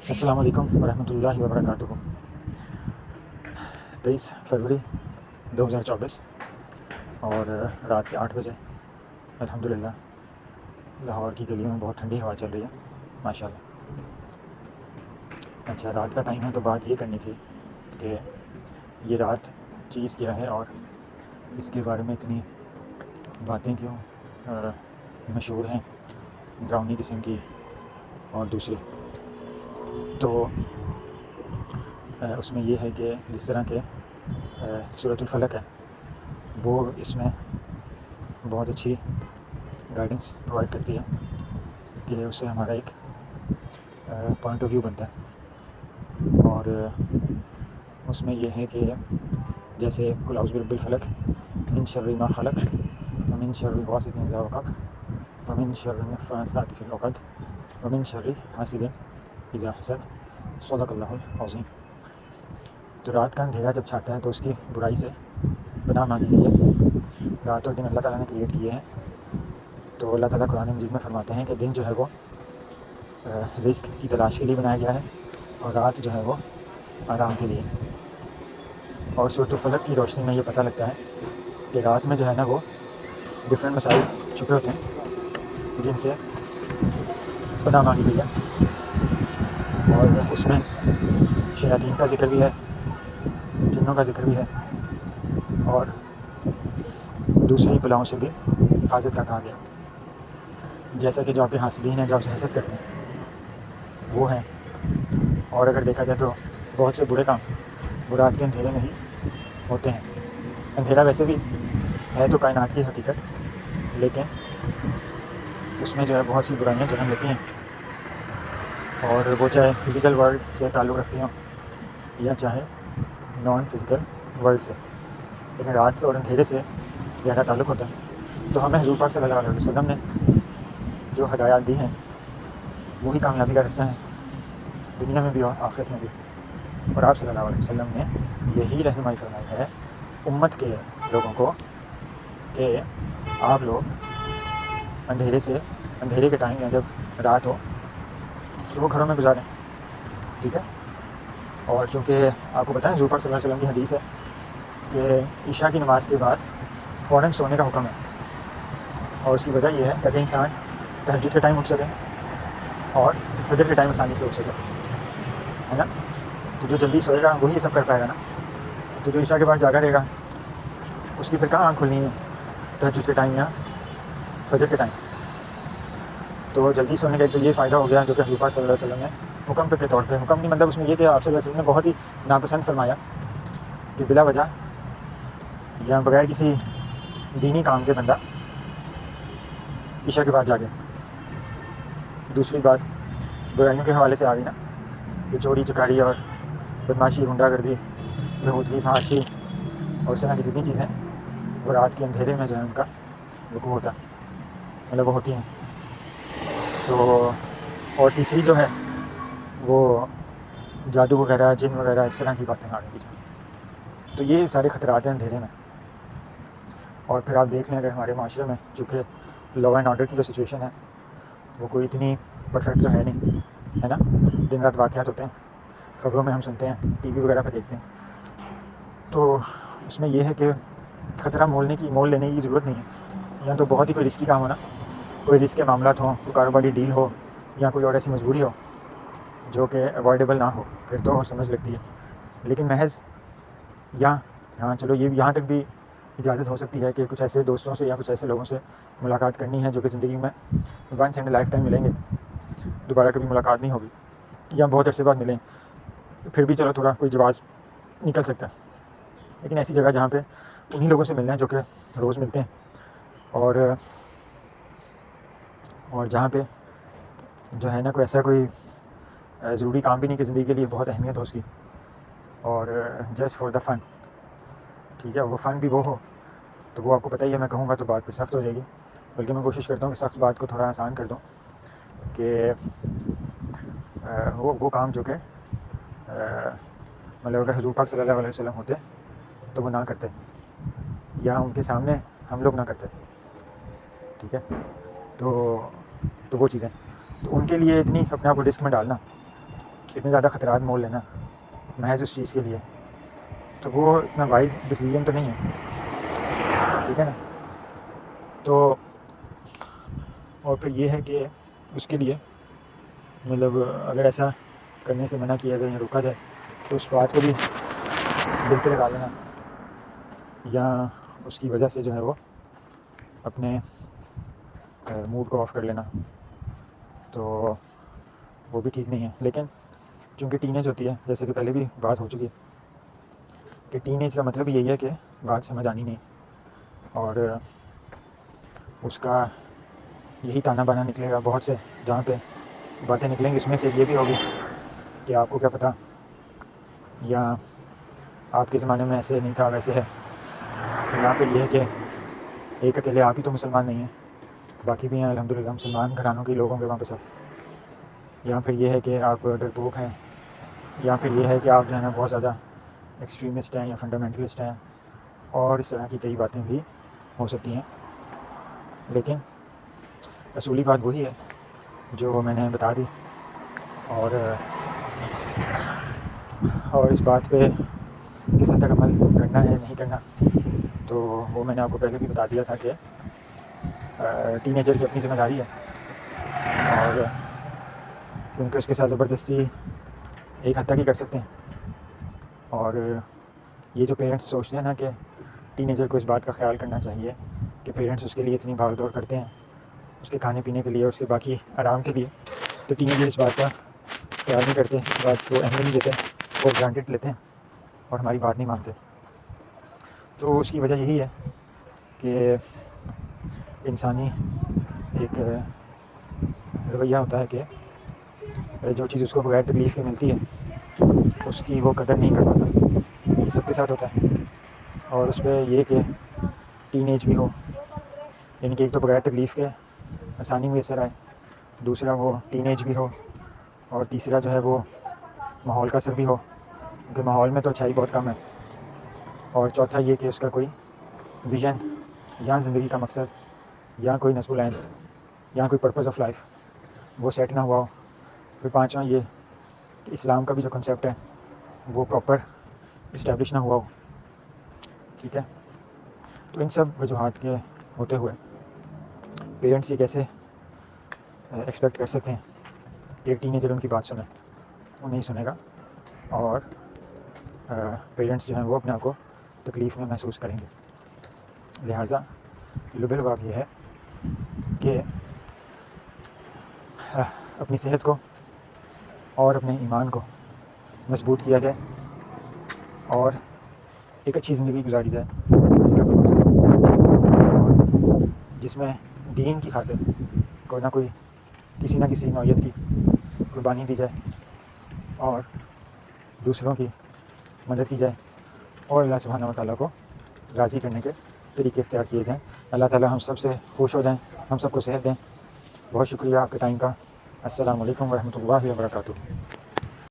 السلام علیکم ورحمۃ اللہ وبرکاتہ۔ 23 فروری 2024 اور رات کے 8 بجے الحمدللہ لاہور کی گلیوں میں بہت ٹھنڈی ہوا چل رہی ہے ماشاء اللہ۔ اچھا، رات کا ٹائم ہے تو بات یہ کرنی تھی کہ یہ رات چیز کیا ہے اور اس کے بارے میں اتنی باتیں کیوں مشہور ہیں، ڈراؤنی قسم کی اور دوسری۔ تو اس میں یہ ہے کہ جس طرح کہ سورۃ الفلق ہے وہ اس میں بہت اچھی گائیڈنس پرووائڈ کرتی ہے کہ اس سے ہمارا ایک پوائنٹ آف ویو بنتا ہے، اور اس میں یہ ہے کہ جیسے قل اعوذ برب الفلق من شر ما خلق ومن شر غاسق اذا وقب ومن شر النفاثات في العقد ومن شر حاسد اذا حسد صدق اللہ العظیم۔ تو رات کا اندھیرا جب چھاتا ہے تو اس کی برائی سے پناہ مانگی گئی ہے۔ رات اور دن اللہ تعالیٰ نے کریٹ کیے ہیں، تو اللہ تعالیٰ قرآن مجید میں فرماتے ہیں کہ دن جو ہے وہ رزق کی تلاش کے لیے بنایا گیا ہے اور رات جو ہے وہ آرام کے لیے۔ اور سورۃ الفلق کی روشنی میں یہ پتہ لگتا ہے کہ رات میں جو ہے نا وہ ڈفرینٹ مسائل چھپے ہوتے ہیں جن سے پناہ مانگی گئی ہے، اور اس میں شیاطین کا ذکر بھی ہے، جنوں کا ذکر بھی ہے، اور دوسری بلاؤں سے بھی حفاظت کا کہا گیا، جیسا کہ جو آپ کے حاسدین ہیں، جو آپ سے حسد کرتے ہیں وہ ہیں۔ اور اگر دیکھا جائے تو بہت سے برے کام وہ رات کے اندھیرے میں ہی ہوتے ہیں۔ اندھیرا ویسے بھی ہے تو کائنات کی حقیقت، لیکن اس میں جو ہے بہت سی برائیاں جنم لیتی ہیں، اور وہ چاہے فزیکل ورلڈ سے تعلق رکھتی ہوں یا چاہے نان فزیکل ورلڈ سے، لیکن رات اور اندھیرے سے گہرا تعلق ہوتا ہے۔ تو ہمیں حضور پاک صلی اللہ علیہ وسلم نے جو ہدایات دی ہیں وہی کامیابی کا رستہ ہے، دنیا میں بھی اور آخرت میں بھی۔ اور آپ صلی اللہ علیہ وسلم نے یہی رہنمائی فرمائی ہے امت کے لوگوں کو کہ آپ لوگ اندھیرے کے ٹائم یا جب رات ہو تو وہ گھروں میں گزاریں، ٹھیک ہے۔ اور چونکہ آپ کو پتہ ہے حضور پاک صلی اللہ علیہ وسلم کی حدیث ہے کہ عشاء کی نماز کے بعد فوراً سونے کا حکم ہے، اور اس کی وجہ یہ ہے تاکہ انسان تہجد کے ٹائم اٹھ سکے اور فجر کے ٹائم آسانی سے اٹھ سکے، ہے نا۔ تو جو جلدی سوئے گا وہی سب کر پائے گا نا۔ تو جو عشاء کے بعد جاگا رہے گا اس کی پھر کہاں آنکھ کھلنی ہے تہجد کے ٹائم یا فجر کے ٹائم۔ تو جلدی سونے کا ایک تو یہ فائدہ ہو گیا جو کہ حضور پاک صلی اللہ علیہ وسلم نے حکم کے طور پہ، حکم نہیں مطلب اس میں یہ کہ آپ صلی اللہ علیہ وسلم نے بہت ہی ناپسند فرمایا کہ بلا وجہ یا بغیر کسی دینی کام کے بندہ عشاء کے بعد جاگے۔ دوسری بات برائیوں کے حوالے سے آ گئی نا کہ چوری چکاری اور بدماشی، غنڈہ گردی، بہودگی، فحاشی اور اس طرح کی جتنی چیزیں وہ رات کے اندھیرے میں جو ہے ان کا وقوع ہوتا ہے، مطلب وہ ہوتی ہیں۔ تو اور تیسری جو ہے وہ جادو وغیرہ، جن وغیرہ، اس طرح کی باتیں آ گئی۔ تو یہ سارے خطرات ہیں اندھیرے میں۔ اور پھر آپ دیکھ لیں اگر ہمارے معاشرے میں چونکہ لا اینڈ آرڈر کی جو سچویشن ہے وہ کوئی اتنی پرفیکٹ تو ہے نہیں، ہے نا۔ دن رات واقعات ہوتے ہیں، خبروں میں ہم سنتے ہیں، ٹی وی وغیرہ پہ دیکھتے ہیں۔ تو اس میں یہ ہے کہ خطرہ مول لینے کی ضرورت نہیں ہے، یا تو بہت ہی کوئی رسکی کام ہونا، کوئی رسک کے معاملات ہوں، کوئی کاروباری ڈیل ہو یا کوئی اور ایسی مجبوری ہو جو کہ اوائڈیبل نہ ہو، پھر تو سمجھ لگتی ہے۔ لیکن محض ہاں چلو یہ یہاں تک بھی اجازت ہو سکتی ہے کہ کچھ ایسے دوستوں سے یا کچھ ایسے لوگوں سے ملاقات کرنی ہے جو کہ زندگی میں ونس ان لائف ٹائم ملیں گے، دوبارہ کبھی ملاقات نہیں ہوگی، یا بہت عرصے بعد ملیں، پھر بھی چلو تھوڑا کوئی جواز نکل سکتا ہے۔ لیکن ایسی جگہ جہاں پہ انہی لوگوں سے ملنا ہے جو کہ روز ملتے ہیں، اور جہاں پہ جو ہے نا کوئی ایسا کوئی ضروری کام بھی نہیں کہ زندگی کے لیے بہت اہمیت ہو اس کی، اور جسٹ فار دا فن، ٹھیک ہے، وہ فن بھی وہ ہو، تو وہ آپ کو پتہ ہی ہے، میں کہوں گا تو بات پھر سخت ہو جائے گی، بلکہ میں کوشش کرتا ہوں کہ سخت بات کو تھوڑا آسان کر دوں، کہ وہ کام جو کہ مطلب اگر حضور پاک صلی اللہ علیہ وسلم ہوتے تو وہ نہ کرتے، یا ان کے سامنے ہم لوگ نہ کرتے، ٹھیک ہے۔ تو وہ چیزیں تو ان کے لیے اتنی اپنے آپ کو رسک میں ڈالنا اتنے زیادہ خطرات مول لینا محض اس چیز کے لیے، تو وہ اتنا وائز ڈیسیژن تو نہیں ہے، ٹھیک ہے نا. تو اور پھر یہ ہے کہ اس کے لیے مطلب اگر ایسا کرنے سے منع کیا جائے یا روکا جائے تو اس بات کو بھی دل پہ لگا لینا، یا اس کی وجہ سے جو ہے وہ اپنے موڈ کو آف کر لینا، تو وہ بھی ٹھیک نہیں ہے. لیکن چونکہ ٹین ایج ہوتی ہے، جیسے کہ پہلے بھی بات ہو چکی ہے کہ ٹین ایج کا مطلب یہی ہے کہ بات سمجھ آنی نہیں، اور اس کا یہی تانا بانا نکلے گا. بہت سے جہاں پہ باتیں نکلیں گی اس میں سے یہ بھی ہوگی کہ آپ کو کیا پتہ، یا آپ کے زمانے میں ایسے نہیں تھا ویسے ہے. یہاں پہ یہ ہے کہ ایک اکیلے آپ ہی تو مسلمان نہیں ہیں، باقی بھی ہیں الحمدللہ مسلمان گھرانوں کے لوگ ہوں گے وہاں پہ سب. یا پھر یہ ہے کہ آپ ڈرپوک ہیں، یا پھر یہ ہے کہ آپ جو ہے نا بہت زیادہ ایکسٹریمسٹ ہیں یا فنڈامنٹلسٹ ہیں، اور اس طرح کی کئی باتیں بھی ہو سکتی ہیں. لیکن اصولی بات وہی ہے جو میں نے بتا دی، اور اس بات پہ کس حد تک عمل کرنا ہے نہیں کرنا تو وہ میں نے آپ کو پہلے بھی بتا دیا تھا کہ ٹین ایجر کی اپنی ذمہ داری ہے، اور کیونکہ اس کے ساتھ زبردستی ایک حد تک ہی کر سکتے ہیں. اور یہ جو پیرنٹس سوچتے ہیں نا کہ ٹین ایجر کو اس بات کا خیال کرنا چاہیے کہ پیرنٹس اس کے لیے اتنی بھاگ دوڑ کرتے ہیں، اس کے کھانے پینے کے لیے، اس کے باقی آرام کے لیے، تو ٹین ایجر اس بات کا خیال نہیں کرتے، اس بات کو اہمیت نہیں دیتے، وہ گرانٹیڈ لیتے ہیں اور ہماری بات نہیں مانتے. تو اس کی وجہ یہی ہے کہ انسانی ایک رویہ ہوتا ہے کہ جو چیز اس کو بغیر تکلیف کے ملتی ہے اس کی وہ قدر نہیں کر پاتا. یہ سب کے ساتھ ہوتا ہے. اور اس پہ یہ کہ ٹین ایج بھی ہو، یعنی کہ ایک تو بغیر تکلیف کے آسانی میسر آئے، دوسرا وہ ٹین ایج بھی ہو، اور تیسرا جو ہے وہ ماحول کا اثر بھی ہو کیونکہ ماحول میں تو اچھائی بہت کم ہے، اور چوتھا یہ کہ اس کا کوئی ویژن یا زندگی کا مقصد یا کوئی نصب العین یا کوئی پرپز آف لائف وہ سیٹ نہ ہوا ہو. پھر پانچواں یہ کہ اسلام کا بھی جو کنسیپٹ ہے وہ پراپر اسٹیبلش نہ ہوا ہو. ٹھیک ہے. تو ان سب وجوہات کے ہوتے ہوئے پیرنٹس یہ کیسے ایکسپیکٹ کر سکتے ہیں کہ ایک ٹین ایجر ان کی بات سنیں؟ وہ نہیں سنے گا، اور پیرنٹس جو ہیں وہ اپنے آپ کو تکلیف میں محسوس کریں گے. لہٰذا لب لباب یہ ہے کہ اپنی صحت کو اور اپنے ایمان کو مضبوط کیا جائے اور ایک اچھی زندگی گزاری جائے جس کا کوئی مقصد اور جس میں دین کی خاطر کوئی نہ کوئی کسی نہ کسی نوعیت کی قربانی دی جائے اور دوسروں کی مدد کی جائے اور اللہ سبحانہ و تعالیٰ کو راضی کرنے کے طریقے اختیار کیے جائیں. اللہ تعالیٰ ہم سب سے خوش ہو جائیں، ہم سب کو صحت دیں. بہت شکریہ آپ کے ٹائم کا. السلام علیکم ورحمۃ اللہ وبرکاتہ.